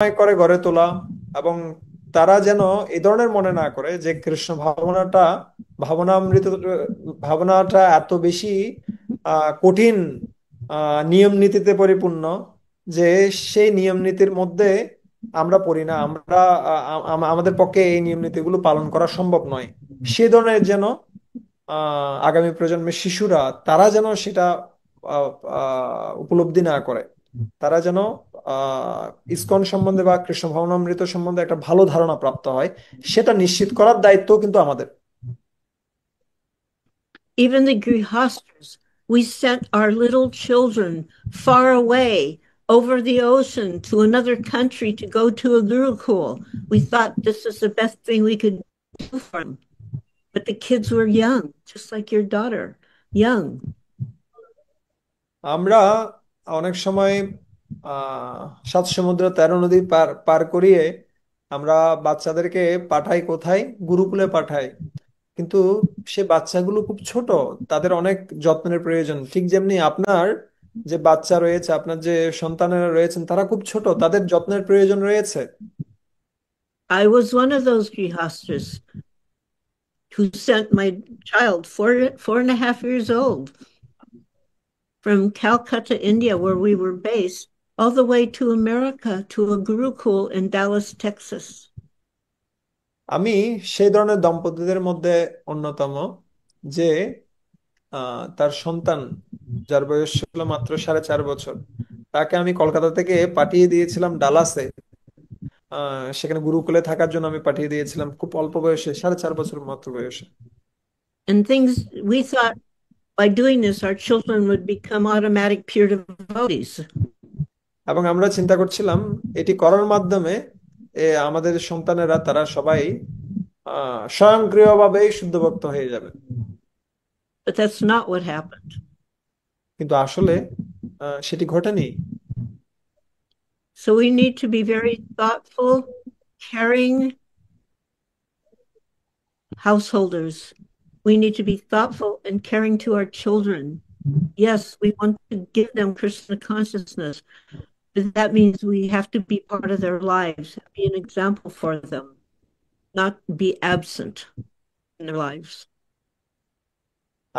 করে গড়ে তোলা, এবং তারা যেন এই ধরনের মনে না করে যে কৃষ্ণ ভাবনামৃত ভাবনাটা এত বেশি কঠিন নিয়ম নীতিতে পরিপূর্ণ যে সেই নিয়ম নীতির মধ্যে আমরা পড়ি না, আমরা আমাদের পক্ষে এই নিয়ম নীতিগুলো পালন করা সম্ভব নয়। সে ধরনের যেন আগামী প্রজন্মের শিশুরা তারা যেন সেটা আহ, উপলব্ধি না করে, তারা যেন ইসকন সম্বন্ধে বা কৃষ্ণ ভবনামৃত সম্বন্ধে একটা ভালো ধারণা প্রাপ্ত হয়, সেটা নিশ্চিত করার দায়িত্ব কিন্তু আমাদের। Even the Grihastras, we sent our little children far away over the ocean to another country to go to a Gurukul. We thought this was the best thing we could do for them. But the kids were young, just like your daughter, young. আমরা অনেক সময় সাত সমুদ্র 13 নদী পার পার করিয়ে আমরা বাচ্চাদেরকে পাঠাই কোথায়? গুরুকুলে পাঠাই। কিন্তু সে বাচ্চাগুলো খুব ছোট, তাদের অনেক যত্নের প্রয়োজন। ঠিক যেমনি আপনার যে বাচ্চা রয়েছে, আপনার যে সন্তানেরা রয়েছেন, তারা খুব ছোট, তাদের যত্নের প্রয়োজন রয়েছে। I was one of those Grihastras who sent my child, 4.5 years old, from Calcutta, India, where we were based, all the way to America to a Gurukul in Dallas, Texas. আমি সেই ধরনের দম্পতিদের মধ্যে অন্যতম, যে তার সন্তান, যার বয়স ছিল মাত্র 4.5 বছর, তাকে আমি কলকাতা থেকে পাঠিয়ে দিয়েছিলাম ডালাসে। সেখানে গুরুকুলে থাকার জন্য আমি পাঠিয়ে দিয়েছিলাম, খুব অল্প বয়সে, 4.5 বছর মাত্র বয়সে। And things we thought by doing this, our children would become automatic peer devotees. এবং আমরা চিন্তা করছিলাম এটি করার মাধ্যমে আমাদের সন্তানেরা তারা সবাই স্বয়ংক্রিয়ভাবেই শুদ্ধ ভক্ত হয়ে যাবে। But that's not what happened. কিন্তু আসলে সেটি ঘটেনি। So we need to be very thoughtful, caring householders. We need to be thoughtful and caring to our children. Yes, we want to give them Krishna consciousness, but that means we have to be part of their lives, be an example for them, not be absent in their lives.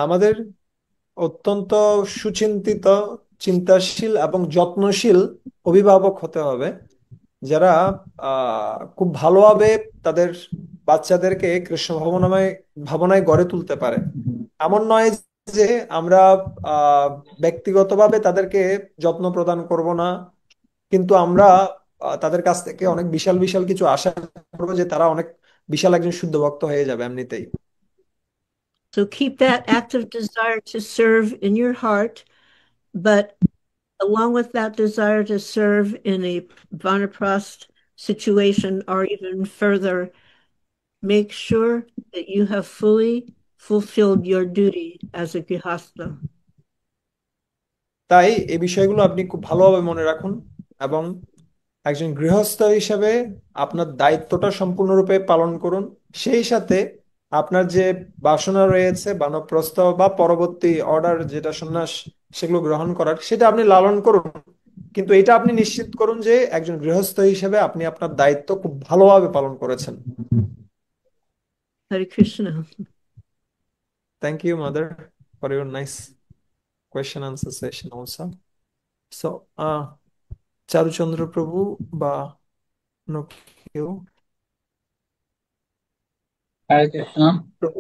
আমাদের অত্যন্ত সুচিন্তিত, চিন্তাশীল এবং যত্নশীল অভিভাবক হতে হবে, যারা খুব ভালোভাবে তাদের বাচ্চাদেরকে কৃষ্ণ ভাবনায় গড়ে তুলতে পারে। এমন নয় যে আমরা ব্যক্তিগতভাবে তাদেরকে যত্ন প্রদান করব না, কিন্তু আমরা তাদের কাছ থেকে অনেক বিশাল বিশাল কিছু আশা করবো যে তারা অনেক বিশাল একজন শুদ্ধ ভক্ত হয়ে যাবে এমনিতেই। So keep that active desire to serve in your heart, but along with that desire to serve in a Vanaprast situation or even further, make sure that you have fully fulfilled your duty as a Grihastha. তাই এই বিষয়গুলো আপনি খুব ভালোভাবে মনে রাখুন, এবং একজন গৃহস্থ হিসেবে আপনার দায়িত্বটা সম্পূর্ণরূপে পালন করুন। সেই সাথে আপনার যে বাসনা রয়েছে বানপ্রস্থ বা পরবর্তী অর্ডার যেটা সন্ন্যাস, সেগুলো গ্রহণ করার, সেটা আপনি লালন করুন। কিন্তু এটা আপনি নিশ্চিত করুন যে একজন গৃহস্থ হিসেবে আপনি আপনার দায়িত্ব খুব ভালোভাবে পালন করেছেন। Hare Krishna. Thank you mother for your nice question answer session also. So Charuchandra Prabhu বা অন্য কেউ? হরে কৃষ্ণ। প্রভু,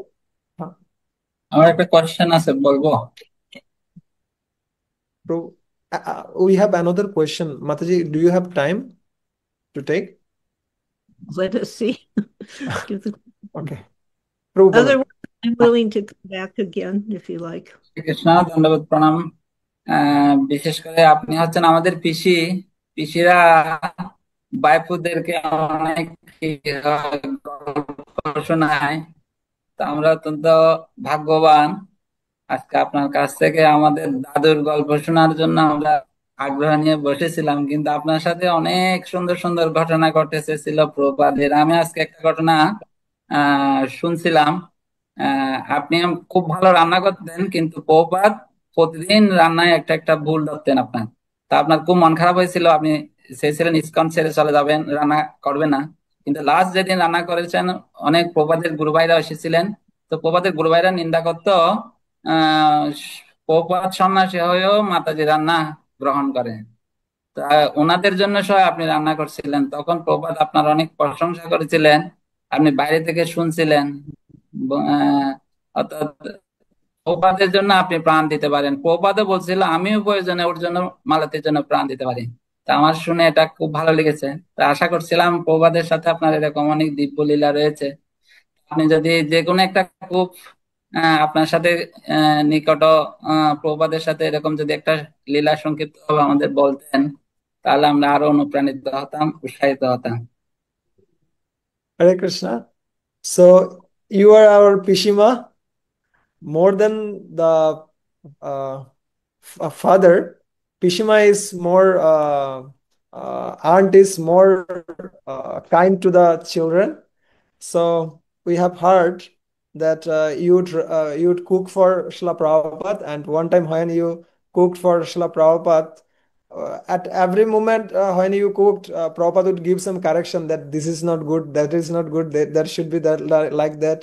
হ্যাঁ, আমার একটা কোয়েশ্চেন আছে, বলবো? Pro, we have another question. Mataji, do you have time to take? Let us see. Give the Okay. Prabhu বলেন। otherwise, I'm willing to come back again if you like. হরে কৃষ্ণ, ধন্যবাদ, প্রণাম। বিশেষ করে আপনি হচ্ছেন আমাদের পিসি। পিসিরা বাইপুদেরকে অনেক গল্প শোনায়। তো আমরা অত্যন্ত ভাগ্যবান, আজকে আপনার কাছ থেকে আমাদের দাদুর গল্প শোনার জন্য আমরা আগ্রহ নিয়ে বসেছিলাম। কিন্তু আপনার সাথে অনেক সুন্দর সুন্দর ঘটনা ঘটেছে ছিল প্রপাদের। আমি আজকে একটা ঘটনা শুনছিলাম। আপনি খুব ভালো রান্না করতেন, কিন্তু প্রপাদ প্রতিদিন রান্নায় একটা একটা ভুল ধরতেন আপনার। তা আপনার খুব মন খারাপ হয়েছিল, আপনি চেয়েছিলেন ইসকন ছেড়ে চলে যাবেন, রান্না করবে না। কিন্তু লাস্ট যেদিন রান্না করেছেন, অনেক প্রভাতের গুরু ভাইরা এসেছিলেন। তো প্রভাতের গুরু ভাইরা নিন্দা করতো আহ প্রভাত সন্ন্যাসী হয়েও মাতাজি রান্না গ্রহণ করে। তা ওনাদের জন্য সহ আপনি রান্না করছিলেন, তখন প্রভাত আপনার অনেক প্রশংসা করেছিলেন, আপনি বাইরে থেকে শুনছিলেন। অর্থাৎ প্রপাতের জন্য আপনি প্রাণ দিতে পারেন। প্রপাতও বলছিল আমিও প্রয়োজনে ওর জন্য, মালতীর জন্য প্রাণ দিতে পারি। তা আমার শুনে এটা খুব ভালো লেগেছে। তা আশা করছিলাম প্রবাদের সাথে আপনার এরকম অনেক দিব্য লীলা রয়েছে। আপনি যদি যে কোনো একটা খুব আপনার সাথে নিকট প্রবাদের সাথে এরকম যদি একটা লীলা সংক্ষিপ্ত ভাবে আমাদের বলতেন, তাহলে আমরা আরো অনুপ্রাণিত হতাম, উৎসাহিত হতাম। Hare Krishna. So you are our Pishima more than the father. Pishima is more aunt is more kind to the children. So we have heard that you'd cook for Srila Prabhupada, and one time when you cooked for Srila Prabhupada, at every moment when you cooked, Prabhupada would give some correction that this is not good, that is not good, that should be that like that.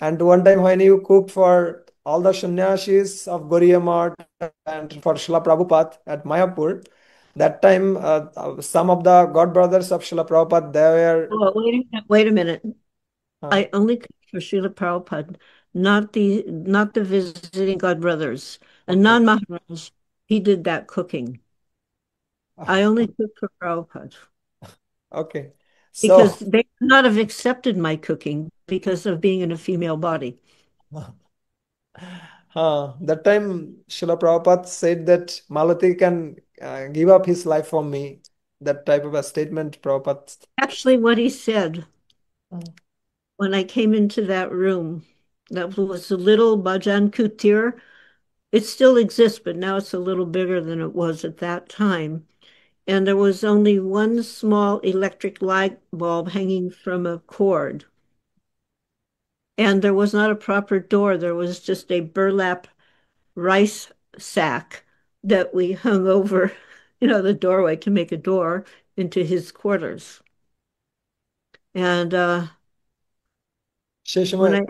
And one time when you cooked for all the sannyasis of Gaudiya Math and for Srila Prabhupada at Mayapur, that time some of the god brothers of Srila Prabhupada, they were Oh, wait a minute. uh, I only cooked for Srila Prabhupada, not the visiting God brothers. okay. Anand Maharaj, he did that cooking. I only cooked for Prabhupada Okay. because So, they could not have accepted my cooking because of being in a female body. that time Srila Prabhupada said that Malati can give up his life for me. That type of a statement, Prabhupada. Actually, what he said Mm. when I came into that room, that was a little Bhajan Kutir. It still exists, but now it's a little bigger than it was at that time. And there was only one small electric light bulb hanging from a cord. And there was not a proper door. There was just a burlap rice sack that we hung over, the doorway to make a door into his quarters. And সেই when সময় I,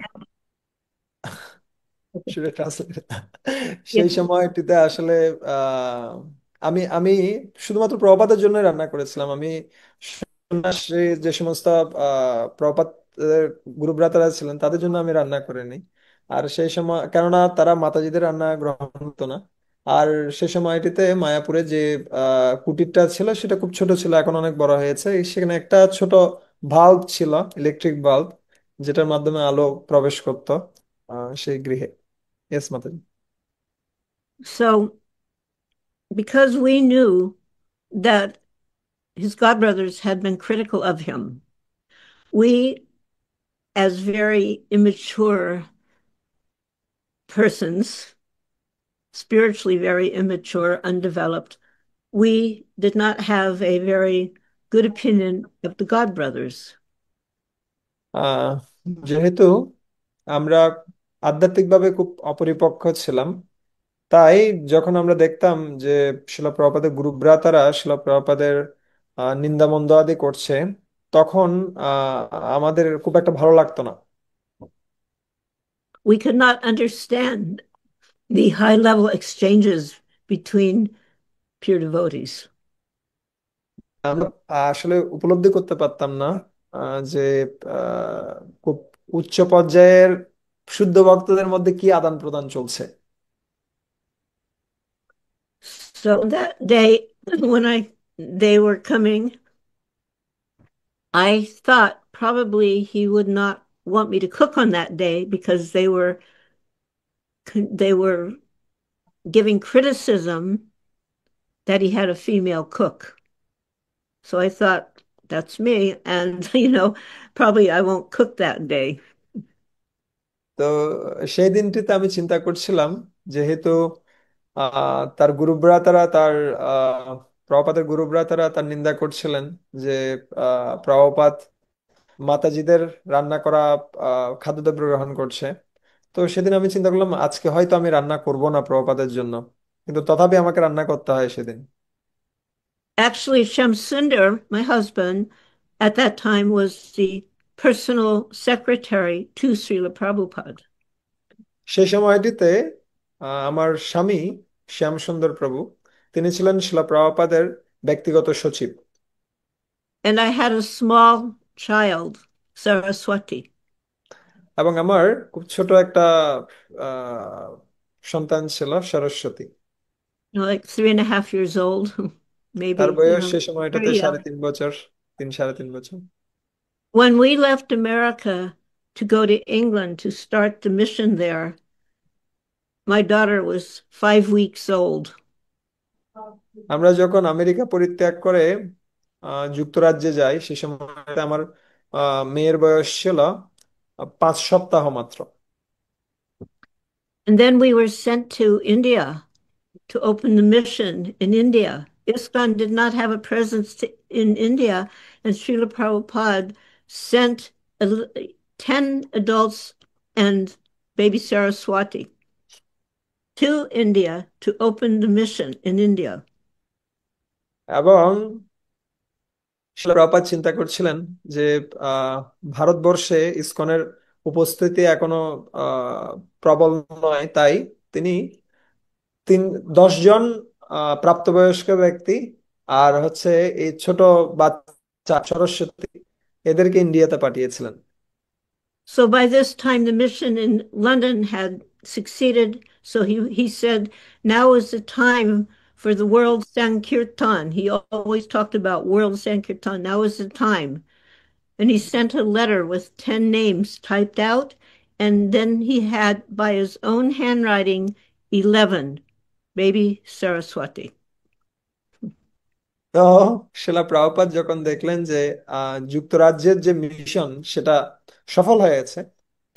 শুনে translate yeah, সেই সময়টিতে আসলে আমি আমি শুধুমাত্র প্রপাতের জন্য রান্না করেছিলাম। আমি সন্ন্যাসী যে সমস্ত প্রপাত গুরু ভ্রাতারা ছিলেন তাদের জন্য আমি রান্না করিনি। আর সেই সময় কেননা তারা মাতাজিদের রান্না গ্রহণ করতো না। আর সেই সময়টিতে মায়াপুরে যে কুটিরটা ছিল সেটা খুব ছোট ছিল, এখন অনেক বড় হয়েছে। সেখানে একটা ছোট বাল্ব ছিল, ইলেকট্রিক বাল্ব, যেটার মাধ্যমে আলো প্রবেশ করতো সেই গৃহে। Yes, Mataji. so because we knew that his godbrothers had been critical of him, we, as very immature persons, spiritually very immature, undeveloped, we did not have a very good opinion of the godbrothers. আহ যেহেতু আমরা আধ্যাত্মিকভাবে খুব অপরিপক্ক ছিলাম, তাই যখন আমরা দেখতাম যে শিলা প্রপাতের গুরু ভ্রাতারা শিলা প্রপাতের নিন্দামন্দ আদি করছে, তখন আমাদের খুব একটা ভালো লাগতো না। We could not understand the high level exchanges between pure devotees. আমরা আসলে উপলব্ধি করতে পারতাম না যে খুব উচ্চ পর্যায়ের শুদ্ধ ভক্তদের মধ্যে কি আদান প্রদান চলছে। So that day, when they were coming, I thought probably he would not want me to cook on that day because they were giving criticism that he had a female cook. So I thought, that's me. And, probably I won't cook that day. তো সেই দিনটিতে আমি চিন্তা করছিলাম, যেহেতু তার গুরুভ্রাতারা তার প্রভুপাদের গুরুভ্রাতারা তার নিন্দা করছিলেন যে প্রভুপাদ মাতাজিদের রান্না করা খাদ্যদ্রব্য গ্রহণ করছে। তো সেদিন আমি চিন্তা করলাম আজকে হয়তো আমি রান্না করব না প্রভুপাদের জন্য, কিন্তু তথাপি আমাকে রান্না করতে হয় সেদিন। Actually, Shamsundar, my husband, at that time was the personal secretary to Srila Prabhupada. সেই সময়টিতে আমার স্বামী শ্যামসুন্দর প্রভু তিনি ছিলেন শিলা প্রভুপাদের ব্যক্তিগত সচিব। And I had a small child, Saraswati, এবং আমার খুব ছোট একটা আহ, সন্তান ছিল সরস্বতী। like 3.5 years old, তার maybe, বয়স সে সময়টাতে very সাড়ে young. 3 বছর, 3 সাড়ে 3 বছর। When we left America to go to England to start the mission there, my daughter was 5 weeks old. আমরা যখন আমেরিকা পরিত্যাগ করে যুক্তরাজ্যে যাই সে সময় আমার মেয়ের বয়স ছিল 5 সপ্তাহ মাত্র। And then we were sent to India to open the mission in India. ISKCON did not have a presence in India, and Srila Prabhupada sent 10 adults and baby Saraswati to India to open the mission in India. এবং শিলা প্রভুপাদ চিন্তা করছিলেন যে আহ ভারতবর্ষে ইসকনের উপস্থিতি এখনো প্রবল নয়, তাই তিনি 10 জন প্রাপ্তবয়স্ক ব্যক্তি আর হচ্ছে এই ছোট বাচ্চা সরস্বতী এদেরকে ইন্ডিয়াতে পাঠিয়েছিলেন। So by this time, the mission in London had succeeded. So he said, now is the time for the World Sankirtan. He always talked about World Sankirtan. Now is the time. And he sent a letter with 10 names typed out. And then he had, by his own handwriting, 11, baby Saraswati. তো শিলা প্রভুপাদ যখন দেখলেন যে যুক্তরাজ্যের যে mission সেটা সফল হয়েছে,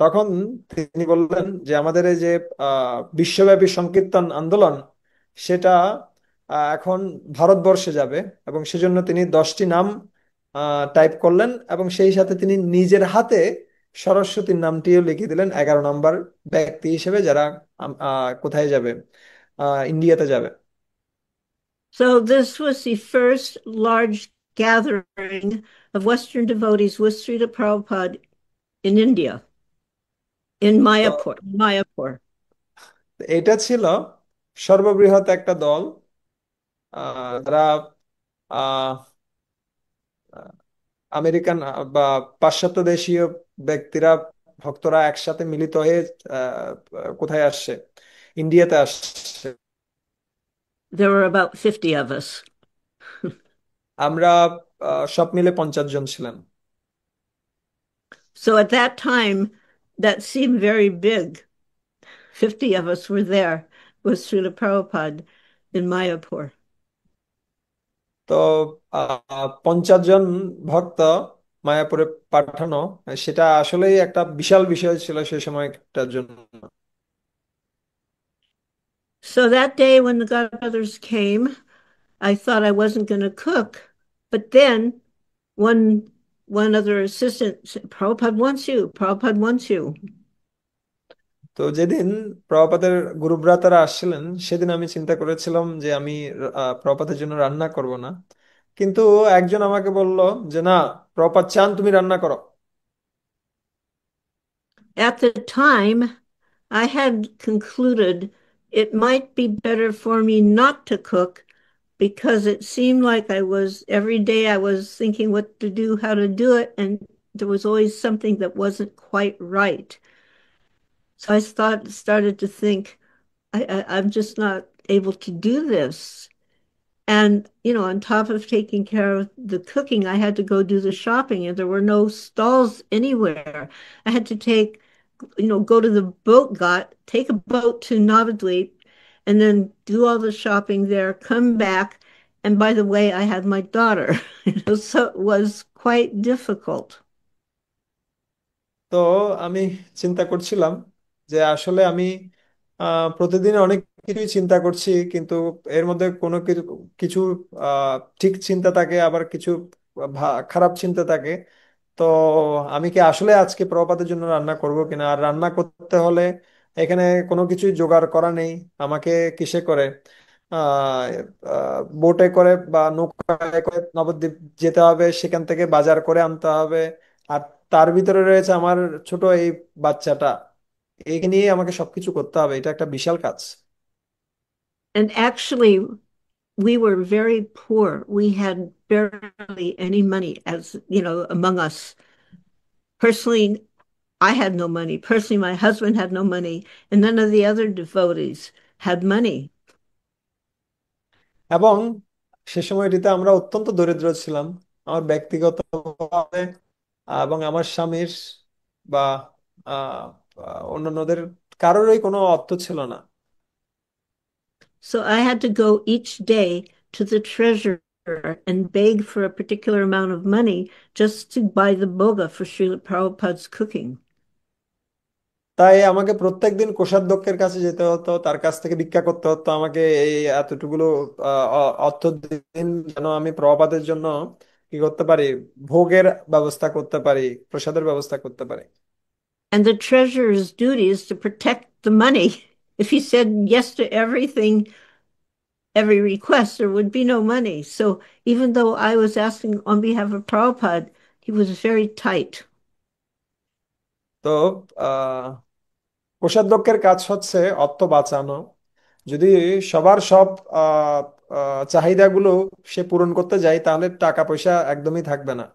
তখন তিনি বললেন যে আমাদের এই যে বিশ্বব্যাপী সংকীর্তন আন্দোলন সেটা এখন ভারতবর্ষে যাবে, এবং সেজন্য তিনি 10টি নাম টাইপ করলেন এবং সেই সাথে তিনি নিজের হাতে সরস্বতীর নামটিও লিখে দিলেন 11 নম্বর ব্যক্তি হিসেবে, যারা কোথায় যাবে, ইন্ডিয়াতে যাবে। So this was the first large gathering of Western devotees with Srila Prabhupada in India, in তো Mayapur. এটা ছিল সর্ববৃহৎ একটা দল, যারা আহ, আমেরিকান বা পাশ্চাত্য দেশীয় ব্যক্তিরা ভক্তরা একসাথে মিলিত হয়ে কোথায় আসছে, ইন্ডিয়াতে আসছে। There were about 50 of us. আমরা সব মিলে 50 জন ছিলাম। So at that time, that seemed very big. 50 of us were there with Srila Prabhupada in Mayapur. তো 50 জন ভক্ত মায়াপুরে পাঠানো, সেটা আসলেই একটা বিশাল বিষয় ছিল সেই সময়টার জন্য। So that day when the godbrothers came, I thought I wasn't going to cook. But then one other assistant said, Prabhupada wants you. Prabhupada wants you. তো যেদিন প্রভুপাদের গুরুভ্রাতারা আসছিলেন সেদিন আমি চিন্তা করেছিলাম যে আমি প্রভুপাদের জন্য রান্না করব না, কিন্তু একজন আমাকে বলল যে না, প্রভুপাদ চান তুমি রান্না করো। At the time, I had concluded it might be better for me not to cook because it seemed like every day I was thinking what to do, how to do it, and there was always something that wasn't quite right. So I started to think, I'm just not able to do this. And, on top of taking care of the cooking, I had to go do the shopping, and there were no stalls anywhere. I had to go to the boat ghat, take a boat to Navadvip, and then do all the shopping there, come back. And by the way, I had my daughter, so it was quite difficult. তো আমি চিন্তা করছিলাম যে আসলে আমি প্রতিদিন অনেক কিছুই চিন্তা করছি, কিন্তু এর মধ্যে কোনো কিছু কিছু ঠিক চিন্তা থাকে, আবার কিছু খারাপ চিন্তা থাকে। তো আমি কি আসলে আজকে প্রপাতের জন্য রান্না করব কিনা, আর রান্না করতে হলে এখানে কোনো কিছুই জোগাড় করা নেই, আমাকে কিসে করে আহ বোটে করে বা নৌকায় করে নবদ্বীপ যেতে হবে, সেখান থেকে বাজার করে আনতে হবে। আর তার ভিতরে রয়েছে আমার ছোট এই বাচ্চাটা, এই নিয়ে আমাকে সবকিছু করতে হবে, এটা একটা বিশাল কাজ। And actually, we were very poor. We had barely any money as, among us. Personally, I had no money. Personally, my husband had no money, and none of the other devotees had money. এবং সে সময়টিতে আমরা অত্যন্ত দরিদ্র ছিলাম, আমার ব্যক্তিগতভাবে এবং আমার স্বামীর বা আহ, অন্যান্যদের কারোরই কোনো অর্থ ছিল না। So I had to go each day to the treasurer and beg for a particular amount of money just to buy the boga for Srila Prabhupada's cooking. তাই আমাকে প্রত্যেকদিন কোষাধ্যক্ষের কাছে যেতে হতো, তার কাছ থেকে ভিক্ষা করতে হতো আমাকে এই এতটুকুলো অর্থ দিন যেন আমি প্রভুপাদের জন্য কি করতে পারি, ভোগের ব্যবস্থা করতে পারি, প্রসাদের ব্যবস্থা করতে পারি। And the treasurer's duty is to protect the money. If he said yes to everything, every request, there would be no money. So even though I was asking on behalf of Prabhupada, he was very tight. তো আহ কোষাধ্যক্ষের কাজ হচ্ছে অর্থ বাঁচানো। যদি সবার সব আহ চাহিদাগুলো সে পূরণ করতে যায়, তাহলে টাকা পয়সা একদমই থাকবে না।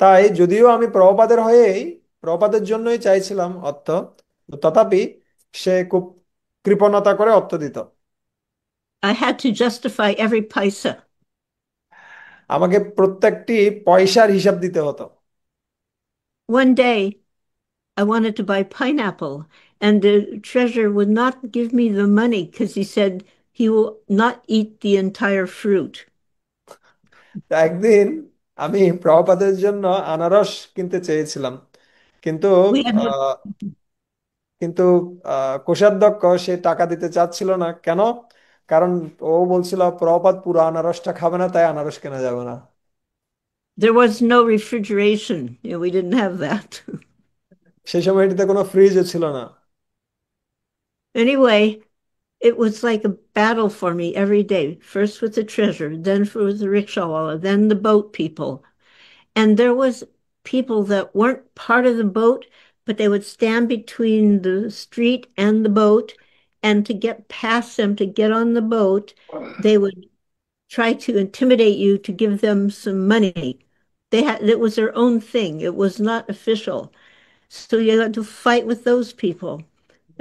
তাই যদিও আমি প্রভুপাদের হয়েই প্রভুপাদের জন্যই চাইছিলাম অর্থ, তথাপি সে খুব কৃপণতা করে অর্থ দিত। I had to justify every paisa. আমাকে প্রত্যেকটি পয়সার হিসাব দিতে হতো। One day, I wanted to buy pineapple, and the treasurer would not give me the money because he said he will not eat the entire fruit. তা একদিন আমি প্রভুপাদের জন্য আনারস কিনতে চেয়েছিলাম, কিন্তু We had no, আহ, কিন্তু কোষাধ্যক্ষ সে টাকা দিতে চাচ্ছিল না। কেন? কারণ ও বলছিল প্রভুপাদ পুরো আনারসটা খাবে না, তাই আনারস কেনা যাবে না। there was no refrigeration. We didn't have that. সেই সময়টিতে কোনো ফ্রিজও ছিল না। Anyway, it was like a battle for me every day, first with the treasurer, then for the rickshawala, then the boat people. And there was people that weren't part of the boat, but they would stand between the street and the boat. And to get past them, to get on the boat, they would try to intimidate you to give them some money. It was their own thing. It was not official. So you had to fight with those people.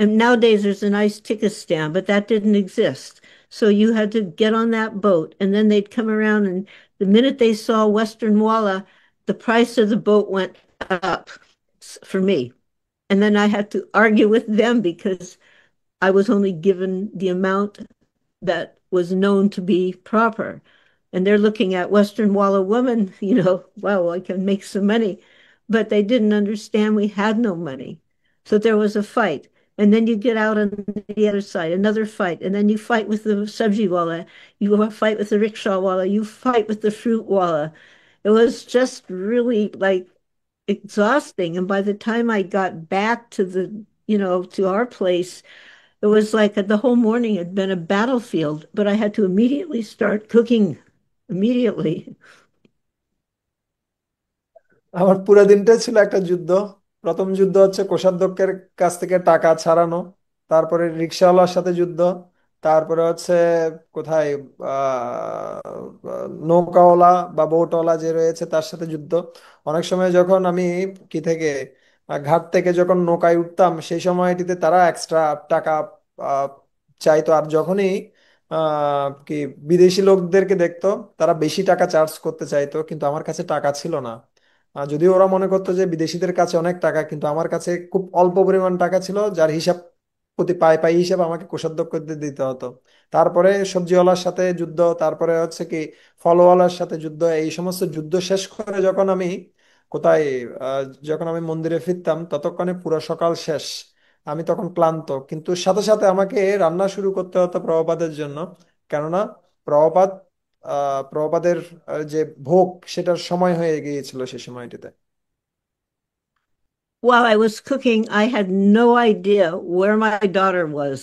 And nowadays there's a nice ticket stand, but that didn't exist. So you had to get on that boat, and then they'd come around, and the minute they saw Western Walla, the price of the boat went up for me. And then I had to argue with them because I was only given the amount that was known to be proper. And they're looking at Western Walla woman, wow, I can make some money. But they didn't understand we had no money. So there was a fight. And then you get out on the other side, another fight. And then you fight with the sabji wala, you fight with the rickshaw wala, you fight with the fruit wala. It was just really like exhausting. And by the time I got back to to our place, it was like the whole morning had been a battlefield, but I had to immediately start cooking immediately. আমার পুরো দিনটাই ছিল একটা যুদ্ধ। প্রথম যুদ্ধ হচ্ছে কোষাধ্যক্ষের কাছ থেকে টাকা ছাড়ানো, তারপরে রিক্সাওয়ালার সাথে যুদ্ধ, তারপরে হচ্ছে কোথায় নৌকাওয়ালা বা বোটওয়ালা যে রয়েছে তার সাথে যুদ্ধ। অনেক সময় যখন আমি কি থেকে ঘাট থেকে যখন নৌকায় উঠতাম, সেই সময়টিতে তারা এক্সট্রা টাকা আহ, চাইতো। আর যখনই কি বিদেশি লোকদেরকে দেখতো, তারা বেশি টাকা চার্জ করতে চাইতো, কিন্তু আমার কাছে টাকা ছিল না। যদিও ওরা মনে করতো যে বিদেশিদের কাছে অনেক টাকা, কিন্তু আমার কাছে খুব অল্প পরিমাণ টাকা ছিল, যার হিসাব প্রতি পাই পাই হিসাব আমাকে কোষাধ্যক্ষদের দিতে হতো। তারপরে সবজিওয়ালার সাথে যুদ্ধ, তারপরে হচ্ছে কি ফলওয়ালার সাথে যুদ্ধ। এই সমস্ত যুদ্ধ শেষ করে যখন আমি কোথায় যখন আমি মন্দিরে ফিরতাম, ততক্ষণে পুরো সকাল শেষ। আমি তখন ক্লান্ত, কিন্তু সাথে সাথে আমাকে রান্না শুরু করতে হতো প্রভুপাদের জন্য। কেননা প্রভুপাদ প্রভুপাদের যে ভোগ, সেটার সময় হয়ে গিয়েছিল সে সময়টিতে। While I was cooking, I had no idea where my daughter was.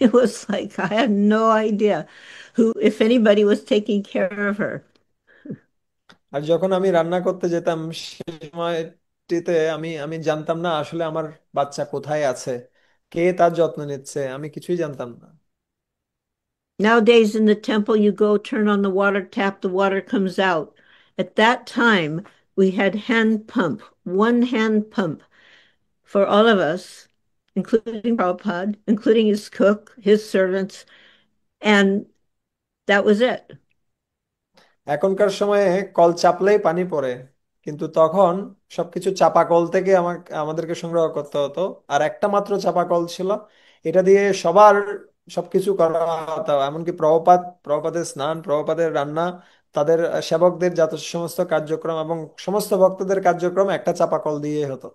It was like I had no idea who, if anybody was taking care of her. আর যখন আমি রান্না করতে যেতাম সে সময়টিতে আমি আমি জানতাম না আসলে আমার বাচ্চা কোথায় আছে, কে তার যত্ন নিচ্ছে, আমি কিছুই জানতাম না। Nowadays in the temple, you go turn on the water tap, the water comes out. At that time, we had hand pump, one hand pump for all of us, including Prabhupada, including his cook, his servants, and that was it. এখনকার সময়ে call চাপলেই পানি পড়ে, কিন্তু তখন সবকিছু চাপা call থেকে আমাদেরকে সংগ্রহ করতে হতো। আর একটা মাত্র চাপা কল ছিল, এটা দিয়ে সবার সবকিছু করা হতো, এমনকি প্রভুপাদের স্নান, প্রভুপাদের রান্না, তাদের সেবকদের যত সমস্ত কার্যক্রম এবং সমস্ত ভক্তদের কার্যক্রম একটা চাপা কল দিয়ে হতো।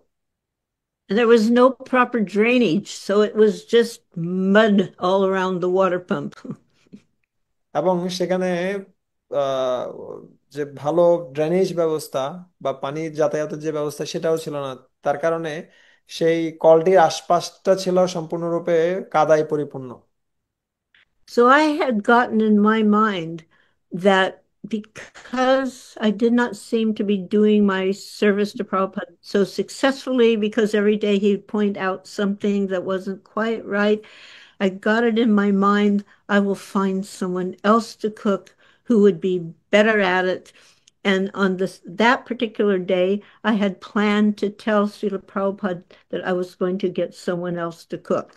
And there was no proper drainage, so it was just mud all around the water pump. এবং সেখানে আহ, যে ভালো ড্রেনেজ ব্যবস্থা বা পানি যাতায়াতের যে ব্যবস্থা সেটাও ছিল না। তার কারণে সেই কলটির আশপাশটা ছিল সম্পূর্ণরূপে কাদায় পরিপূর্ণ। So I had gotten in my mind that because I did not seem to be doing my service to Prabhupada so successfully, because every day he'd point out something that wasn't quite right, I got it in my mind, I will find someone else to cook who would be better at it. And on that particular day, I had planned to tell Srila Prabhupada that I was going to get someone else to cook.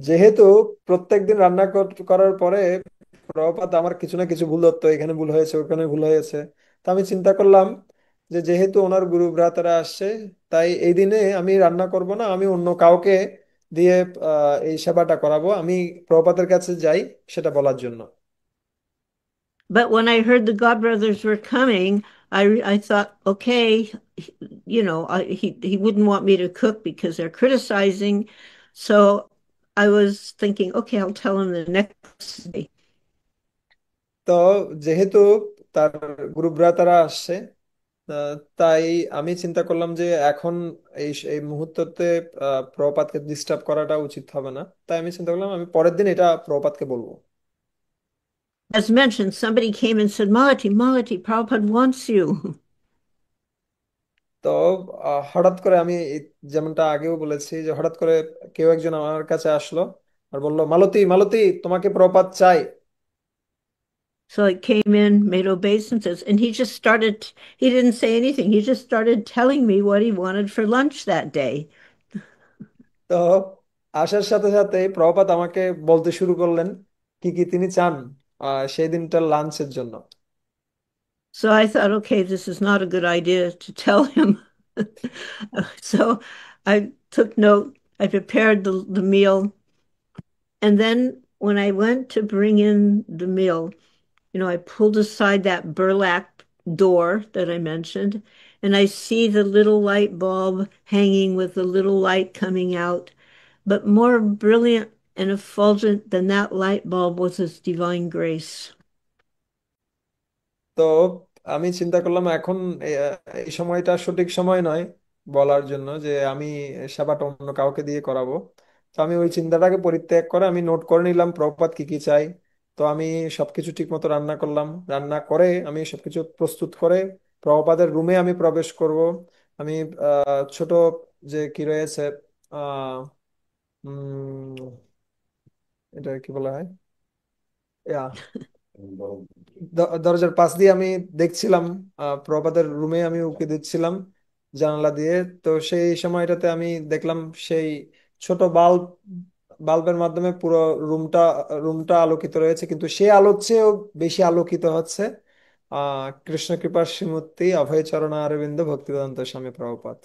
যেহেতু প্রত্যেকদিন রান্না করার পরে প্রভুপাদ আমার কিছু না কিছু ভুল ধরতো, এখানে ভুল হয়েছে ওখানে ভুল হয়েছে। তা আমি চিন্তা করলাম যে যেহেতু ওনার গুরু ভ্রাতারা আসছে, তাই এই দিনে আমি রান্না করব না, আমি অন্য কাউকে দিয়ে এই সেবাটা করাবো। আমি প্রভুপাদের কাছে যাই সেটা বলার জন্য। But when I heard the Godbrothers were coming, I thought, okay, he wouldn't want me to cook because they're criticizing. So I was thinking, okay, I'll tell him the next day. তো যেহেতু তার গুরু ভ্রাতারা আসছে, তাই আমি চিন্তা করলাম যে এখন এই এই মুহূর্ততে প্রভুপাদকে ডিস্টার্ব করাটা উচিত হবে না। তাই আমি চিন্তা করলাম আমি পরের দিন এটা প্রভুপাদকে বলবো। As mentioned, somebody came and said, Malati, Prabhupada wants you. তো হঠাৎ করে আমি যেমনটা আগেও বলেছি যে হঠাৎ করে কেউ একজন আমার কাছে আসলো আর বললো, মালতী মালতী, তোমাকে প্রপাত চাই। So I came in, made obeisance, and he didn't say anything. He just started telling me what he wanted for lunch that day. তো আসার সাথে সাথে প্রপাত আমাকে বলতে শুরু করলেন কি কি তিনি চান সেই দিনটার লাঞ্চের জন্য। So I thought, okay, this is not a good idea to tell him. So I took note, I prepared the meal. And then when I went to bring in the meal, I pulled aside that burlap door that I mentioned, and I see the little light bulb hanging with the little light coming out. But more brilliant and effulgent than that light bulb was His divine grace. তো আমি চিন্তা করলাম এখন এই এই সময়টা সঠিক সময় নয় বলার জন্য যে আমি সেবাটা অন্য কাউকে দিয়ে করাবো। তো আমি ওই চিন্তাটাকে পরিত্যাগ করে আমি নোট করে নিলাম প্রভুপাদ কি কি চাই। তো আমি সবকিছু ঠিক মতো রান্না করলাম, রান্না করে আমি সবকিছু প্রস্তুত করে প্রভুপাদের রুমে আমি প্রবেশ করব। আমি ছোট যে কি রয়েছে আহ এটা কি বলা হয়, দরজার পাশ দিয়ে আমি দেখছিলাম প্রভাতের রুমে আমি উকি দিচ্ছিলাম জানালা দিয়ে। তো সেই সময়টাতে আমি দেখলাম সেই ছোট বাল্বের মাধ্যমে পুরো রুমটা রুমটা আলোকিত রয়েছে, কিন্তু সেই আলোর চেয়েও বেশি আলোকিত হচ্ছে কৃষ্ণ কৃপার শ্রীমূর্তি অভয়চরণ অরবিন্দ ভক্তিবেদান্ত স্বামী Prabhupada.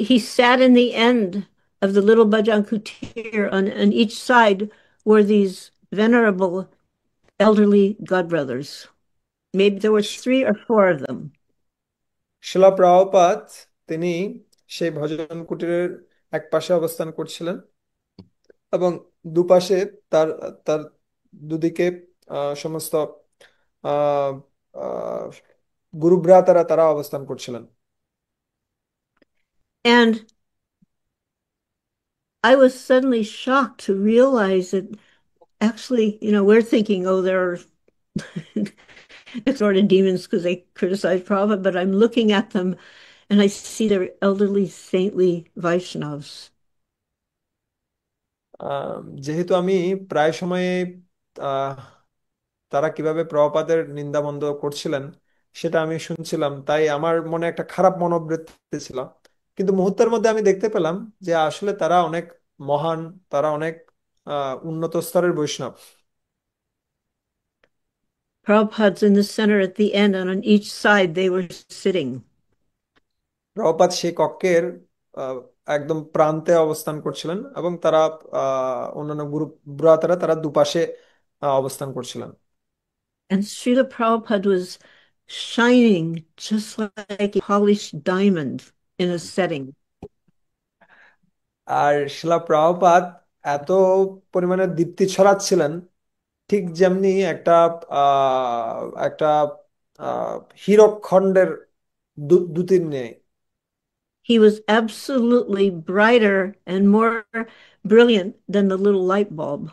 He sat in the end of the little Bhajan Kutir. On each side were these venerable elderly godbrothers. Maybe there were 3 or 4 of them. শিলা প্রভুপাদ তিনি সেই ভজন কুটিরের এক পাশে অবস্থান করছিলেন এবং দুপাশে তার তার দুদিকে সমস্ত আহ আহ, গুরুভ্রাতারা তারা অবস্থান করছিলেন। And I was suddenly shocked to realize that actually, we're thinking, oh, they're exorted demons because they criticize Prabhupada, but I'm looking at them and I see they're elderly, saintly Vaishnavas. যেহেতু আমি প্রায় সময়ে আহ, তারা কিভাবে প্রভুপাদের নিন্দামন্দ করছিলেন সেটা আমি শুনছিলাম, তাই আমার মনে একটা খারাপ মনোবৃত্তি ছিল। কিন্তু মুহূর্তের মধ্যে আমি দেখতে পেলাম যে আসলে তারা অনেক মহান, তারা অনেক উন্নত স্তরের বৈষ্ণব। Prabhupada's in the center at the end, and on each side they were sitting. Prabhupada সেই কক্ষের আহ, একদম প্রান্তে অবস্থান করছিলেন এবং তারা অন্যান্য গুরু ভ্রাতারা তারা দুপাশে অবস্থান করছিলেন। And Srila Prabhupada was shining just like a polished diamond in a setting. আর শিলা প্রভুপাদ এত পরিমাণে দীপ্তি ছড়াচ্ছিলেন, ঠিক যেমনি একটা আহ হীরক খণ্ডের দুতির ন্যায়। He was absolutely brighter and more brilliant than the little light bulb.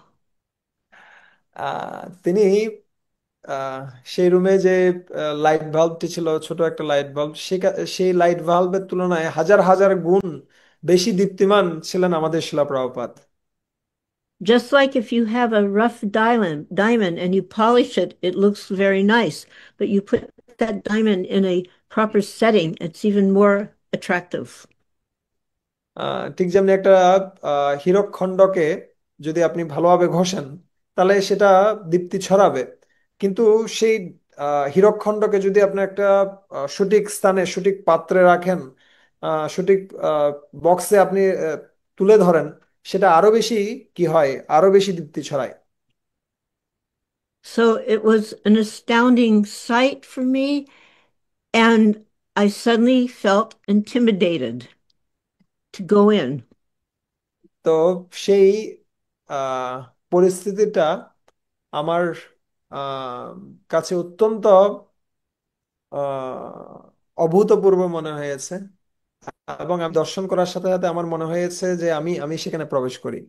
তিনি আহ, সেই রুমে যে লাইট ভাল্বটি ছিল, ছোট একটা লাইট বাল্ব, সেই লাইট ভাল্বের তুলনায় হাজার হাজার গুণ বেশি দীপ্তিমান ছিলেন আমাদের শিলা Prabhupada. Just like if you have a rough diamond and you polish it, it looks very nice. But you put that diamond in a proper setting, it's even more attractive. ঠিক যেমনি একটা হীরক খণ্ডকে যদি আপনি ভালোভাবে ঘষেন তাহলে সেটা দীপ্তি ছড়াবে, কিন্তু সেই হীরক খণ্ডকে যদি আপনি একটা সঠিক স্থানে সঠিক পাত্রে রাখেন, সঠিক বক্সে আপনি তুলে ধরেন, সেটা আরো বেশি কি হয়, আরো বেশি দীপ্তি ছড়ায়। So it was an astounding sight for me, and I suddenly felt intimidated to go in. তো সেই আহ পরিস্থিতিটা আমার আহ কাছে অত্যন্ত আহ অভূতপূর্ব মনে হয়েছে, এবং আমি দর্শন করার সাথে সাথে আমার মনে হয়েছে যে আমি আমি সেখানে প্রবেশ করি।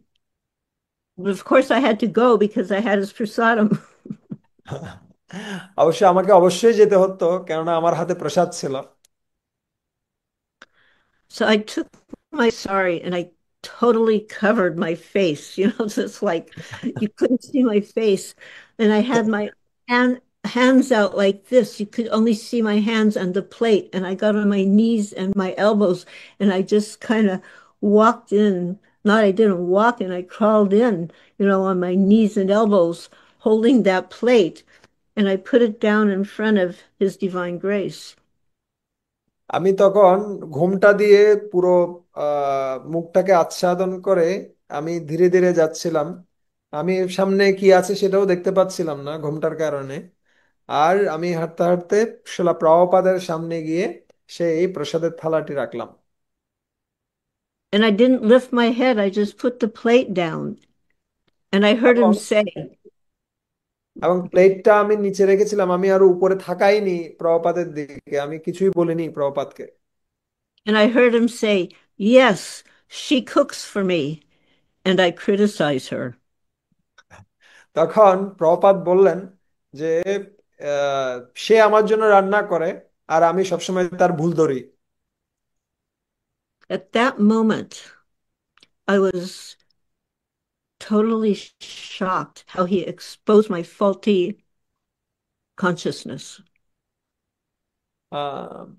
But of course, I had to go because I had his prasadam. অবশ্যই আমাকে অবশ্যই যেতে হতো, কেননা আমার হাতে প্রসাদ ছিল। So I took my sari and I totally covered my face, just like you couldn't see my face. And I had my hands out like this. You could only see my hands on the plate. And I got on my knees and my elbows and I just kind of walked in. Not I didn't walk in, I crawled in, on my knees and elbows, holding that plate. And I put it down in front of His Divine Grace. আমি তখন ঘোমটা দিয়ে পুরো মুখটাকে আচ্ছাদন করে আমি ধীরে ধীরে যাচ্ছিলাম। আমি সামনে কি আছে সেটাও দেখতে পাচ্ছিলাম না ঘোমটার কারণে। আর আমি হাঁটতে হাঁটতে শিলা প্রভুপাদের সামনে গিয়ে সেই প্রসাদের থালাটি রাখলাম। And I didn't lift my head, I just put the plate down. And I heard এবং him say, এবং প্লেটটা আমি নিচে রেখেছিলাম, আমি আরো উপরে থাকাইনি প্রভুপাদের দিকে, আমি কিছুই বলিনি প্রভুপাদকে। and I heard him say, yes, she cooks for me, and I criticize her. তখন প্রভুপাদ বললেন যে আহ, সে আমার জন্য রান্না করে আর আমি সবসময় তার ভুল ধরি। At that moment, I was totally shocked how he exposed my faulty consciousness.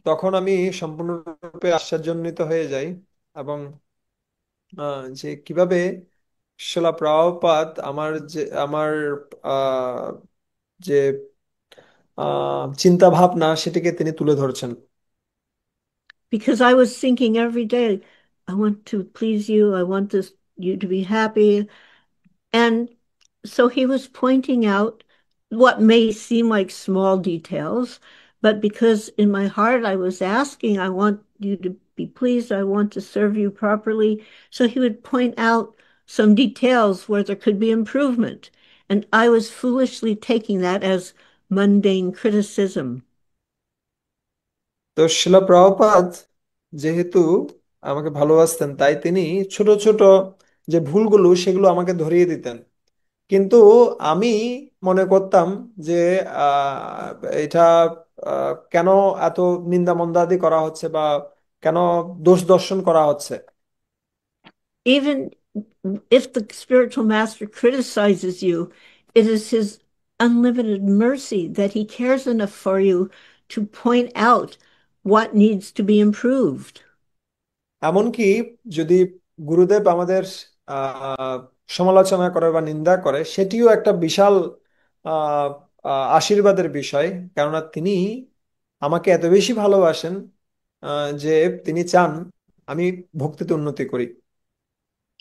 তখন আমি সম্পূর্ণরূপে আশ্চর্যান্বিত হয়ে যাই, এবং যে কিভাবে শিলা প্রভুপাদ আমার আহ, যে চিন্তা ভাবনা সেটিকে তিনি তুলে ধরছেন। Because I was thinking every day, I want to please you, I want you to be happy. And so he was pointing out what may seem like small details, but because in my heart I was asking, I want you to be pleased, I want to serve you properly. So he would point out some details where there could be improvement. And I was foolishly taking that as mundane criticism. তো শিলা প্রভুপাদ যেহেতু আমাকে ভালোবাসতেন, তাই তিনি ছোট ছোট যে ভুলগুলো সেগুলো আমাকে ধরিয়ে দিতেন। কিন্তু আমি মনে করতাম যে এটা কেন এত নিন্দামন্দাদি করা হচ্ছে বা কেন দোষ দর্শন করা হচ্ছে। Even if the spiritual master criticizes you, it is his unlimited mercy that he cares enough for you to point out what needs to be improved. এমনকি যদি গুরুদেব আমাদের আহ সমালোচনা করে বা নিন্দা করে, সেটিও একটা বিশাল আহ আশীর্বাদের বিষয়, কেননা তিনি আমাকে এত বেশি ভালোবাসেন যে তিনি চান আমি ভক্তিতে উন্নতি করি।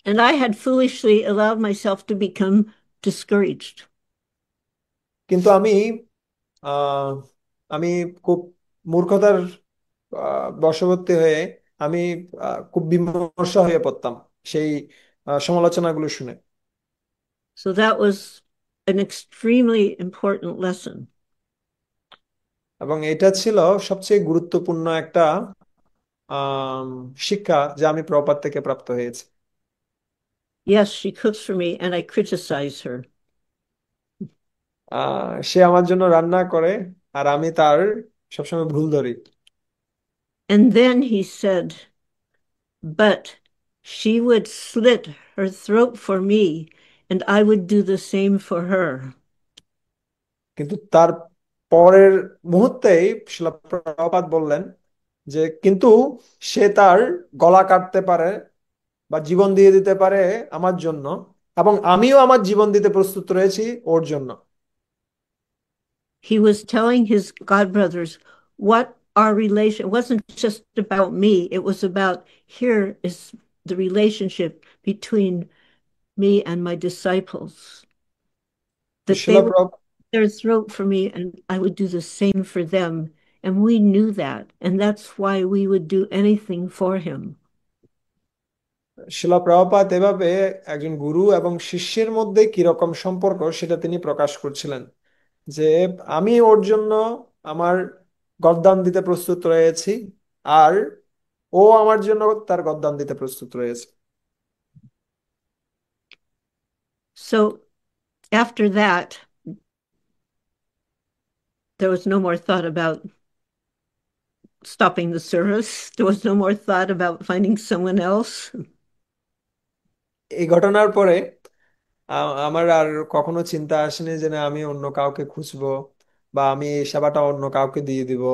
And I had foolishly allowed myself to become discouraged. কিন্তু আহ আমি খুব মূর্খতার বশবর্তী হয়ে আমি খুব বিমর্ষ হয়ে পড়তাম সেই সমালোচনাগুলো শুনে। So that was an extremely important lesson. এবং এটা ছিল সবচেয়ে গুরুত্বপূর্ণ একটা আম, শিক্ষা যা আমি প্রপাত থেকে প্রাপ্ত হয়েছে। Yes, she cooks for me and I criticize her. সে আমার জন্য রান্না করে আর আমি তার সবসময় ভুল ধরি। And then he said, but she would slit her throat for me and I would do the same for her. কিন্তু তার পরের মুহূর্তেই শিলা প্রপাত বললেন যে কিন্তু সে তার গলা কাটতে পারে বা জীবন দিয়ে দিতে পারে আমার জন্য, এবং আমিও আমার জীবন দিতে প্রস্তুত রয়েছি ওর জন্য। He was telling his godbrothers what our relation, it wasn't just about me, it was about here is the relationship between me and my disciples, that they Shila would cut their throat for me and I would do the same for them. And we knew that. And that's why we would do anything for him. শিলা প্রভুপাদ এভাবে একজন গুরু এবং শিষ্যের মধ্যে কিরকম সম্পর্ক সেটা তিনি প্রকাশ করছিলেন, যে আমি ওর জন্য আমার গর্দান দিতে প্রস্তুত রয়েছি আর ও আমার জন্য তার গর্দান দিতে প্রস্তুত রয়েছে। So after that, there was no more thought about stopping the service. There was no more thought about finding someone else. এই ঘটনার পরে আমার আর কখনো চিন্তা আসেনি যে না আমি অন্য কাউকে খুঁজবো বা আমি এই সেবাটা অন্য কাউকে দিয়ে দিব।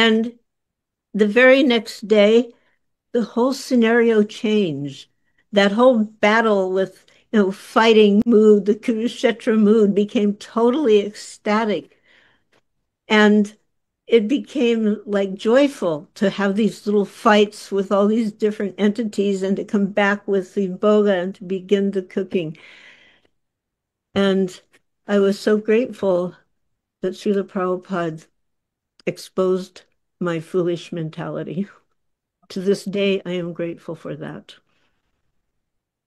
And the very next day, the whole scenario changed. That whole battle with, fighting mood, the Kurukshetra mood became totally ecstatic. And it became like joyful to have these little fights with all these different entities and to come back with the boga and to begin the cooking. And I was so grateful that Srila Prabhupada exposed my foolish mentality. To this day, I am grateful for that.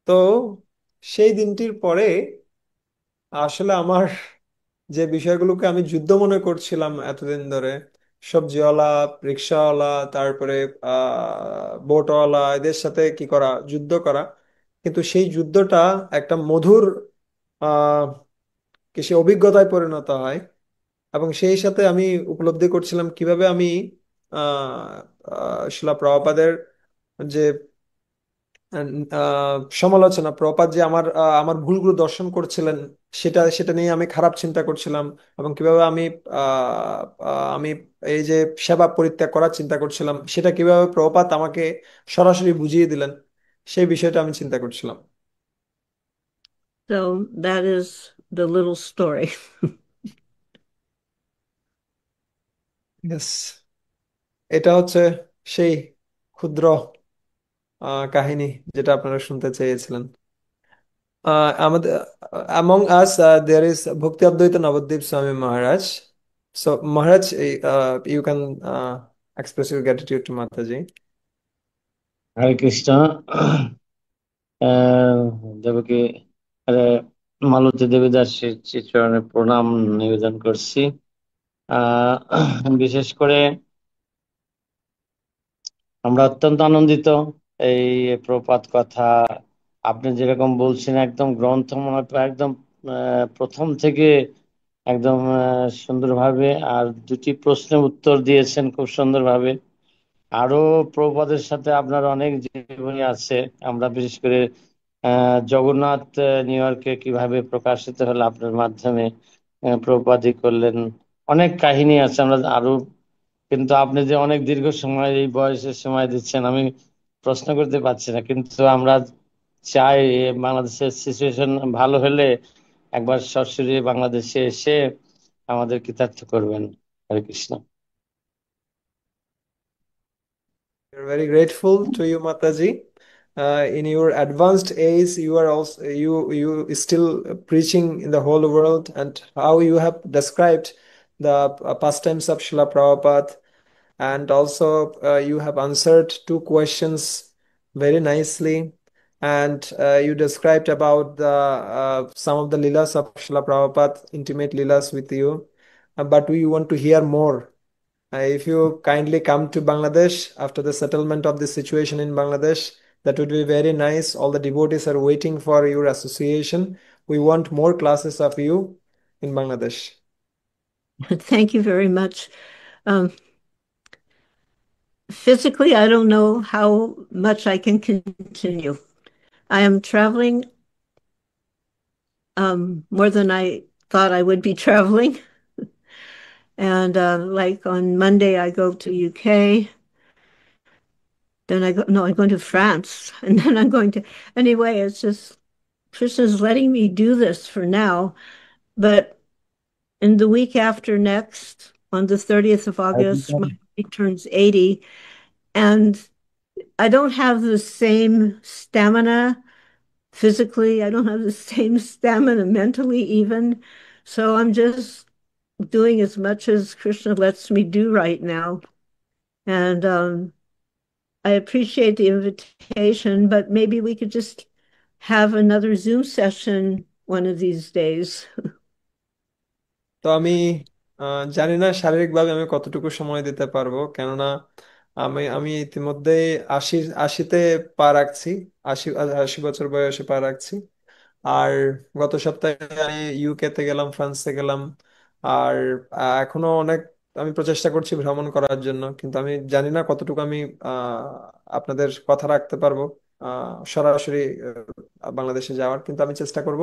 তো সেই দিনটির পরে আসলে আমার যে বিষয়গুলোকে আমি যুদ্ধ মনে করছিলাম এতদিন ধরে, সবজিওয়ালা, রিক্সাওয়ালা, তারপরে বোটওয়ালা, এদের সাথে কি করা, যুদ্ধ করা, কিন্তু সেই যুদ্ধটা একটা মধুর আহ কি সে অভিজ্ঞতায় পরিণত হয়। এবং সেই সাথে আমি উপলব্ধি করছিলাম কিভাবে আমি শিলা প্রভুপাদের যে সমালোচনা, প্রপাত যে আমার ভুলগুলো দর্শন করছিলেন, সেটা সেটা নিয়ে আমি খারাপ চিন্তা করছিলাম, এবং কিভাবে আমি এই যে সেবা পরিত্যাগ করার চিন্তা করছিলাম, সেটা কিভাবে প্রপাত আমাকে সরাসরি বুঝিয়ে দিলেন, সেই বিষয়টা আমি চিন্তা করছিলাম। So that is the little story. Yes, এটা হচ্ছে সেই ক্ষুদ্র কাহিনী যেটা আপনারা শুনতে চেয়েছিলেন। আমাদের among us there is Bhakti Advaita Navadvip Swami Maharaj. So Maharaj, you can express your gratitude to Mataji. হরে কৃষ্ণ। দেবকী আরে মালতী দেবী দাসীর চরণে প্রণাম নিবেদন করছি। বিশেষ করে আমরা অত্যন্ত আনন্দিত এই প্রপাত কথা আপনি যেরকম বলছেন একদম গ্রন্থ মনে হয় একদম প্রথম থেকে একদম সুন্দরভাবে, আর দুটি প্রশ্নের উত্তর দিয়েছেন খুব সুন্দরভাবে। আরো প্রবাদের সাথে আপনার অনেক জীবনী আছে। আমরা বিশেষ করে জগন্নাথ নিউ ইয়র্কে কিভাবে প্রকাশিত হলো আপনার মাধ্যমে, প্রবাদী করলেন, অনেক কাহিনী আছে আমরা আরো। কিন্তু আপনি যে অনেক দীর্ঘ সময় এই বয়সে সময় দিচ্ছেন আমি প্রশ্ন করতে পারছি না, কিন্তু আমরা চাই বাংলাদেশের সিচুয়েশন ভালো হলে একবার সরাসরি বাংলাদেশে এসে আমাদের কৃতার্থ করবেন। হরে Krishna. We're very grateful to you, Mataji. In your advanced age, you are also you still preaching in the whole world, and how you have described the pastimes of Srila Prabhupada, and also you have answered two questions very nicely, and you described about the some of the leelas of Srila Prabhupada, intimate leelas with you, but we want to hear more. If you kindly come to Bangladesh after the settlement of the situation in Bangladesh, that would be very nice. All the devotees are waiting for your association. We want more classes of you in Bangladesh. Thank you very much. Um, Physically, I don't know how much I can continue. I am traveling more than I thought I would be traveling. And like on Monday, I go to UK. Then I'm going to France. And then I'm going to, anyway, it's just, Krishna's letting me do this for now. But in the week after next, on the 30th of August, my baby turns 80. And I don't have the same stamina physically. I don't have the same stamina mentally, even. So I'm just doing as much as Krishna lets me do right now. And I appreciate the invitation, but maybe we could just have another Zoom session one of these days. তো আমি জানি না শারীরিকভাবে আমি কতটুকু সময় দিতে পারবো, কেননা আমি আমি ইতিমধ্যে আশিতে পা রাখছি। 80 বছর বয়সে পা রাখছি। আর গত সপ্তাহে আমি ইউকে তে গেলাম, ফ্রান্সে গেলাম। আর এখনো অনেক আমি প্রচেষ্টা করছি ভ্রমণ করার জন্য, কিন্তু আমি জানি না কতটুকু আমি আপনাদের কথা রাখতে পারবো সরাসরি বাংলাদেশে যাওয়ার। কিন্তু আমি চেষ্টা করব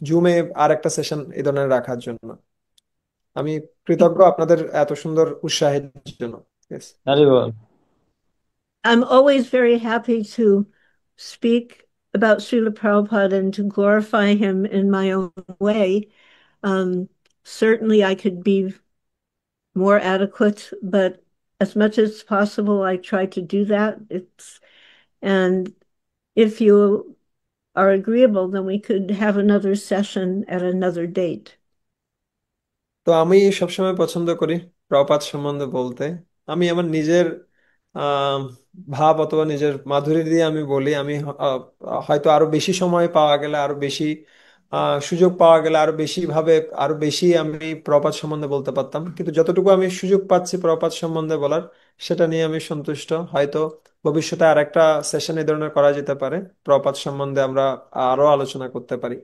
জুমে আর একটা সেশন এই ধরনের রাখার জন্য। আমি কৃতজ্ঞ আপনাদের এত সুন্দর উৎসাহের জন্য। Yes. Hari ball. I'm always very happy to speak about Srila Prabhupada and to glorify him in my own way. Certainly, I could be more adequate, but as much as possible, I try to do that. And if you are agreeable, then we could have another session at another date. তো আমি সবসময় পছন্দ করি প্রপাত সম্বন্ধে বলতে। আমি আমার নিজের আহ, ভাব অথবা নিজের মাধুরী দিয়ে আমি বলি। আমি হয়তো আরো বেশি সময় পাওয়া গেলে, আরো বেশি সুযোগ পাওয়া গেলে, আরো বেশি ভাবে, আরো বেশি আমি প্রপাত সম্বন্ধে বলতে পারতাম। কিন্তু যতটুকু আমি সুযোগ পাচ্ছি প্রপাত সম্বন্ধে বলার, সেটা নিয়ে আমি সন্তুষ্ট। হয়তো ভবিষ্যতে আর একটা সেশন এই ধরনের করা যেতে পারে, প্রপাত সম্বন্ধে আমরা আরো আলোচনা করতে পারি।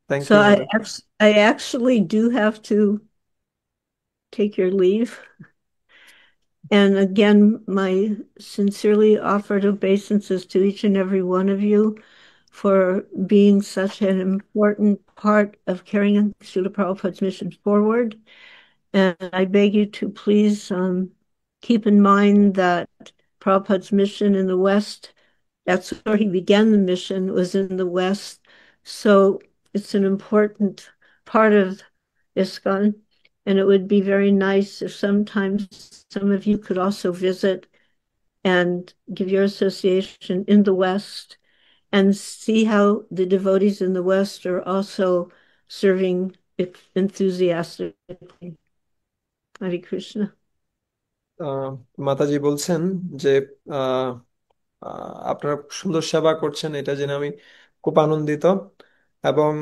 থ্যাংক So ইউ I মাতা। I actually do have to take your leave. And again, my sincerely offered obeisances to each and every one of you for being such an important part of carrying Srila Prabhupada's mission forward. And I beg you to please keep in mind that Prabhupada's mission in the West, that's where he began the mission, was in the West. So it's an important part of ISKCON. And it would be very nice if sometimes some of you could also visit and give your association in the West and see how the devotees in the West are also serving enthusiastically. Hare Krishna. মাতাজি বলছেন যে আহ, আপনারা খুব সুন্দর সেবা করছেন, এটা জেনে আমি খুব আনন্দিত। এবং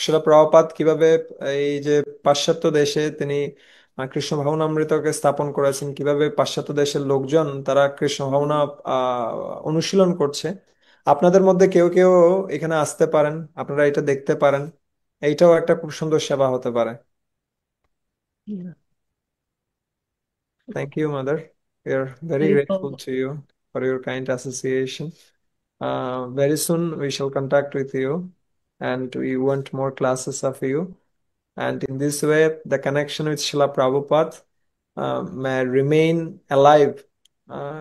শিলা প্রভুপাদ কিভাবে এই যে পাশ্চাত্য দেশে তিনি কৃষ্ণ ভাবনামৃতকে স্থাপন করেছেন, কিভাবে পাশ্চাত্য দেশের লোকজন তারা কৃষ্ণ ভাবনা অনুশীলন করছে। আপনাদের মধ্যে কেউ কেউ এখানে আসতে পারেন, আপনারা এটা দেখতে পারেন। এইটাও একটা খুব সুন্দর সেবা হতে পারে। Yeah. Thank you, Mother. We are very grateful to you for your kind association. Very soon we shall contact with you, and we want more classes of you. And in this way, the connection with Srila Prabhupada may remain alive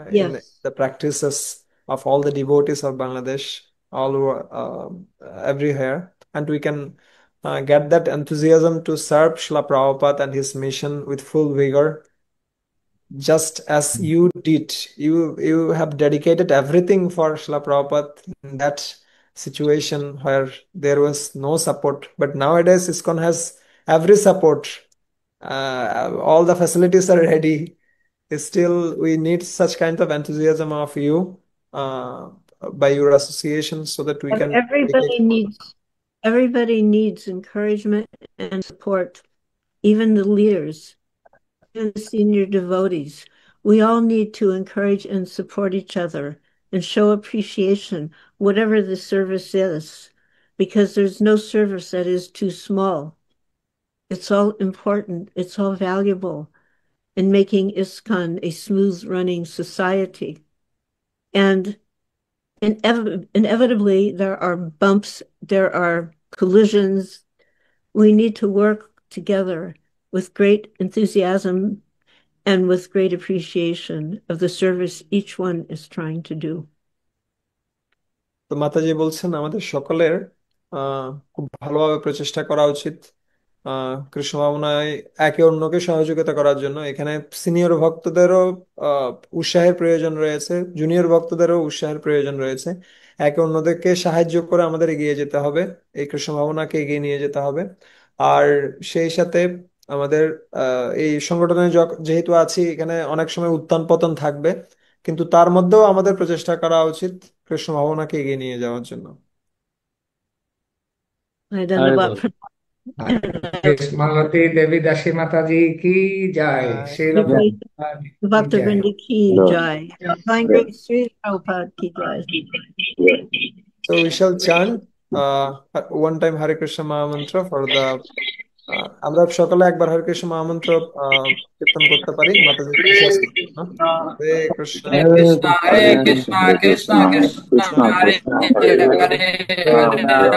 in Yes. the practices of all the devotees of Bangladesh, all over, everywhere. And we can get that enthusiasm to serve Srila Prabhupada and his mission with full vigor, just as you did. You have dedicated everything for Srila Prabhupada in that situation where there was no support. But nowadays, ISKCON has every support. All the facilities are ready. Still, we need such kind of enthusiasm of you uh, by your association, so that we can take it. Everybody needs encouragement and support, even the leaders, even the senior devotees. We all need to encourage and support each other and show appreciation, whatever the service is, because there's no service that is too small. It's all important, it's all valuable in making ISKCON a smooth running society. And inevitably, there are bumps, there are collisions. We need to work together with great enthusiasm and with great appreciation of the service each one is trying to do. তো মাতাজি বলছেন আমাদের সকলের খুব ভালোভাবে প্রচেষ্টা করা উচিত কৃষ্ণ ভাবনায় একে অন্যকে সহযোগিতা করার জন্য। এখানে সিনিয়র ভক্তদেরও আহ, উৎসাহের প্রয়োজন রয়েছে, জুনিয়র ভক্তদেরও উৎসাহের প্রয়োজন রয়েছে। একে অন্যদেরকে সাহায্য করে আমাদের এগিয়ে যেতে হবে, এই কৃষ্ণ ভাবনাকে এগিয়ে নিয়ে যেতে হবে। আর সেই সাথে আমাদের এই সংগঠনে যেহেতু আছি, এখানে অনেক সময় উত্থান পতন থাকবে, কিন্তু তার মধ্যেও আমাদের প্রচেষ্টা করা উচিত কৃষ্ণ ভাবনাকে এগিয়ে নিয়ে যাওয়ার জন্য। আরে বল। मालती देवी दासी माता जी की जय। श्रील प्रभुपाद की Bhakta जय। Vrinda ki jai. Divine Grace Sri Prabhupada ki jai. So we shall chant one time Hare Krishna Mahamantra for the আমরা সকালে একবার হরে কৃষ্ণ মহামন্ত্র কীর্তন করতে পারি মাতাজির বিশেষ জন্য। হরে কৃষ্ণ হরে হরে কৃষ্ণ হরে কৃষ্ণ কৃষ্ণ কৃষ্ণ কৃষ্ণ হরে হরে হরে রাম রাম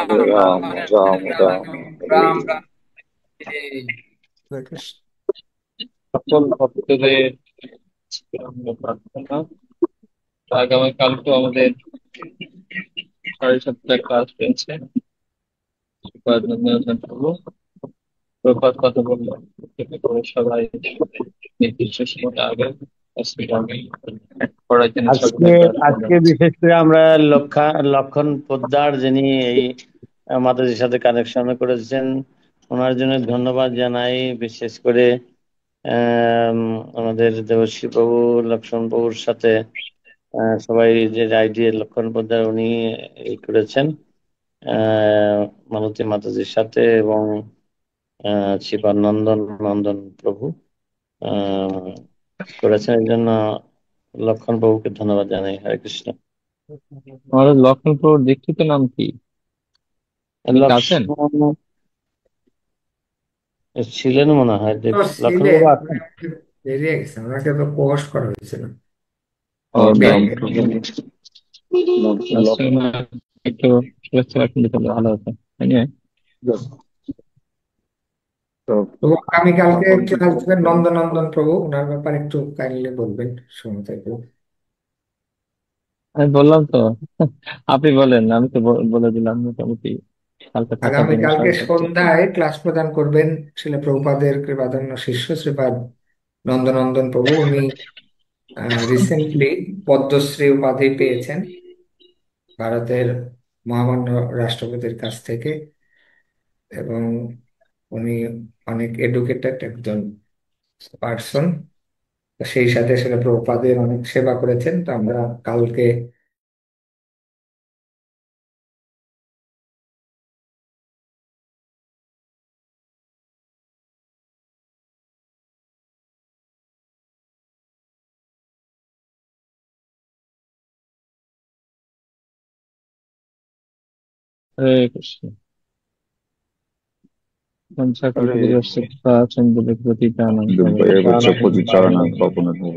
হরে রাম রাম রাম হরে রাম হরে। রাম হরে। হরে কৃষ্ণ। সকল ভক্তদের প্রার্থনা। আগামীকালকে আমাদের 7:30 ক্লাস রয়েছে। প্রভাত কথা বললাম, সবাই নির্দিষ্ট সময় আগে পড়ার জন্য আজকে আজকে বিশেষ করে আমরা লক্ষণ পোদ্দার, যিনি এই মাতাজির সাথে কানেকশন করেছেন, ওনার জন্য ধন্যবাদ জানাই। বিশেষ করে আমাদের দেবশ্রী প্রভু, লক্ষ্মণ প্রভুর সাথে সবাই যে আইডিয়া লক্ষণ পোদ্দার উনি এই করেছেন মালতী মাতাজির সাথে, এবং শিবানন্দন নন্দন প্রভু করেছেন। এই জন্য লক্ষণ প্রভুকে ধন্যবাদ জানাই। হরে কৃষ্ণ। আমাদের লক্ষণপুর দীক্ষিত নাম কি? আছেন? লক্ষণ ছিলেন মনে হয়, তো লক্ষণ ছিলে, প্রভু আছেন। বেরিয়ে গেছে, ওনাকে তো পোস্ট করা হয়েছিল। ও তাই লক্ষণ একটু শুভেচ্ছা রাখুন দিতে ভালো হতো। তো তো আগামীকালকে ক্লাস দেবেন নন্দনন্দন প্রভু, ওনার ব্যাপারে একটু কাইন্ডলি বলবেন শুনতে একটু। আমি বললাম তো, আপনি বলেন, আমি তো বলে দিলাম মোটামুটি কালকে থাকার জন্য আগামীকালকে সবাই। সন্ধ্যায় ক্লাস প্রদান করবেন শিল প্রভুপাদের কৃপাধন্য শিষ্য শ্রীপাদ নন্দনন্দন প্রভু। উনি রিসেন্টলি পদ্মশ্রী উপাধি পেয়েছেন ভারতের মহামান্য রাষ্ট্রপতির কাছ থেকে, এবং উনি অনেক এডুকেটেড একজন পার্সন। সেই সাথে সেটা প্রভুপাদের অনেক সেবা করেছেন। তো আমরা কালকে হরে কৃষ্ণ। হরে পঞ্চাকল্পতরুশ্চ কৃপা সিন্ধুঃ পতিতানাং দুর্বয় বচ্চ পতিতানাং পতিতানাং পাবনানাং পাবনানাং